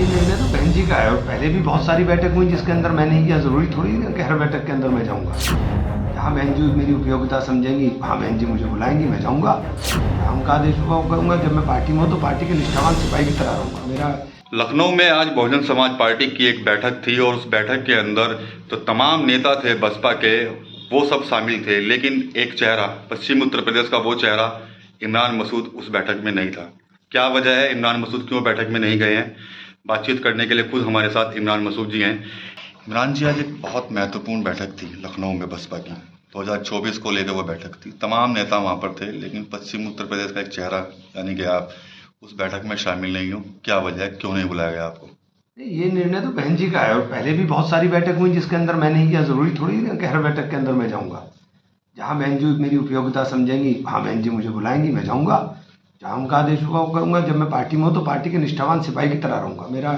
ये निर्णय तो बहन जी का है और पहले भी बहुत सारी बैठक हुई जिसके अंदर मैं नहीं किया। जरूरी थोड़ी है कि हर बैठक के अंदर मैं जाऊंगा। जहाँ बहन जी मेरी उपयोगिता समझेंगी वहाँ बहन जी मुझे बुलाएंगी, मैं जाऊंगा। उनका आदेश हुआ करूंगा। जब मैं पार्टी में हूँ तो पार्टी के निष्ठावान सिपाही की तरह रहूंगा। मेरा लखनऊ में आज बहुजन समाज पार्टी की एक बैठक थी और उस बैठक के अंदर तो तमाम नेता थे बसपा के, वो सब शामिल थे, लेकिन एक चेहरा, पश्चिमी उत्तर प्रदेश का वो चेहरा इमरान मसूद उस बैठक में नहीं था। क्या वजह है, इमरान मसूद क्यों बैठक में नहीं गए हैं? बातचीत करने के लिए खुद हमारे साथ इमरान मसूद जी हैं। इमरान जी, आज एक बहुत महत्वपूर्ण बैठक थी लखनऊ में बसपा की। 2024 को लेकर वो बैठक थी, तमाम नेता वहाँ पर थे, लेकिन पश्चिमी उत्तर प्रदेश का एक चेहरा यानी कि आप उस बैठक में शामिल नहीं हो। क्या वजह है, क्यों नहीं बुलाया गया आपको? ये निर्णय तो बहन जी का है और पहले भी बहुत सारी बैठक हुई जिसके अंदर मैं नहीं किया। जरूरी थोड़ी है कि हर बैठक के अंदर मैं जाऊंगा। जहाँ बहन जी मेरी उपयोगिता समझेंगी वहाँ बहन जी मुझे बुलाएंगी, मैं जाऊंगा। जहाँ उनका आदेश होगा वो करूंगा। जब मैं पार्टी में हूँ तो पार्टी के निष्ठावान सिपाही की तरह रहूंगा। मेरा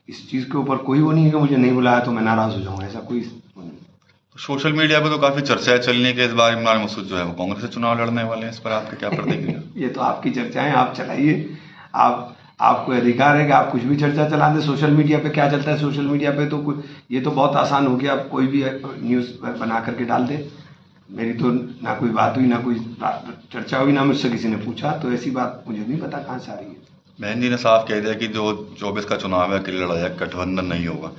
इस चीज़ के ऊपर कोई वो नहीं है कि मुझे नहीं बुलाया तो मैं नाराज हो जाऊंगा, ऐसा कोई वो नहीं। तो सोशल मीडिया पे तो काफी चर्चाएं चलने के इस बार इमरान मसूद जो है वो कांग्रेस से चुनाव लड़ने वाले हैं, इस पर आपका क्या प्रतिक्रिया? ये तो आपकी चर्चाएं, आप चलाइए। आपको अधिकार है कि आप कुछ भी चर्चा चला दें। सोशल मीडिया पे क्या चलता है, सोशल मीडिया पे तो ये तो बहुत आसान हो गया, आप कोई भी न्यूज़ बना करके डाल दे। मेरी तो ना कोई बात हुई, ना कोई चर्चा हुई, ना मुझसे किसी ने पूछा, तो ऐसी बात मुझे नहीं पता कहाँ से आ रही है। बहन जी ने साफ कह दिया कि जो 24 का चुनाव है अकेले लड़ा जाए, गठबंधन नहीं होगा,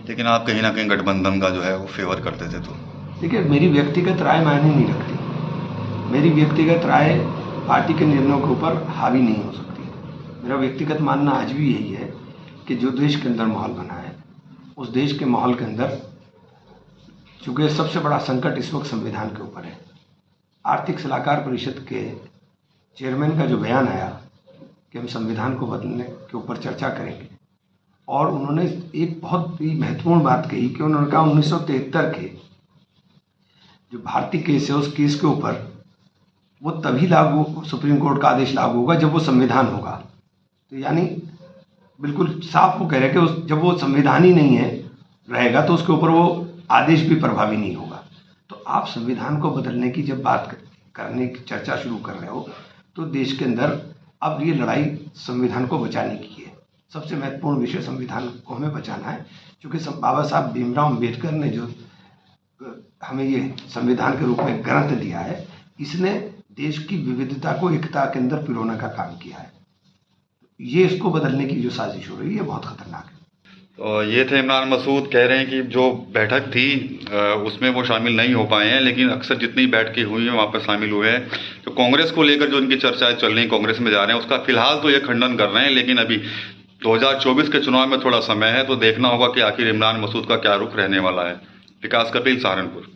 लेकिन आप कहीं ना कहीं गठबंधन का जो है वो फेवर करते थे। तो देखिए, मेरी व्यक्तिगत राय मायने नहीं रखती। मेरी व्यक्तिगत राय पार्टी के निर्णयों के ऊपर हावी नहीं हो सकती। मेरा व्यक्तिगत मानना आज भी यही है कि जो देश के अंदर माहौल बना है, उस देश के माहौल के अंदर चूंकि सबसे बड़ा संकट इस वक्त संविधान के ऊपर है। आर्थिक सलाहकार परिषद के चेयरमैन का जो बयान आया कि हम संविधान को बदलने के ऊपर चर्चा करेंगे, और उन्होंने एक बहुत ही महत्वपूर्ण बात कही कि उन्होंने कहा 1973 के जो भारतीय केस है उस केस के ऊपर वो तभी लागू, सुप्रीम कोर्ट का आदेश लागू होगा जब वो संविधान होगा। तो यानी बिल्कुल साफ वो कह रहे हैं कि जब वो संविधान ही नहीं है रहेगा तो उसके ऊपर वो आदेश भी प्रभावी नहीं होगा। तो आप संविधान को बदलने की जब बात करने की चर्चा शुरू कर रहे हो तो देश के अंदर अब ये लड़ाई संविधान को बचाने की है। सबसे महत्वपूर्ण विषय संविधान को हमें बचाना है, क्योंकि बाबा साहब भीमराव अम्बेडकर ने जो हमें ये संविधान के रूप में ग्रंथ दिया है, इसने देश की विविधता को एकता के अंदर पिरोने का काम किया है। ये इसको बदलने की जो साजिश हो रही है बहुत खतरनाक है। तो ये थे इमरान मसूद, कह रहे हैं कि जो बैठक थी उसमें वो शामिल नहीं हो पाए हैं, लेकिन अक्सर जितनी बैठकें हुई हैं वहाँ पर शामिल हुए हैं। तो कांग्रेस को लेकर जो उनकी चर्चाएं चल रही हैं, कांग्रेस में जा रहे हैं, उसका फिलहाल तो ये खंडन कर रहे हैं, लेकिन अभी 2024 के चुनाव में थोड़ा समय है, तो देखना होगा कि आखिर इमरान मसूद का क्या रुख रहने वाला है। विकास कपिल, सहारनपुर।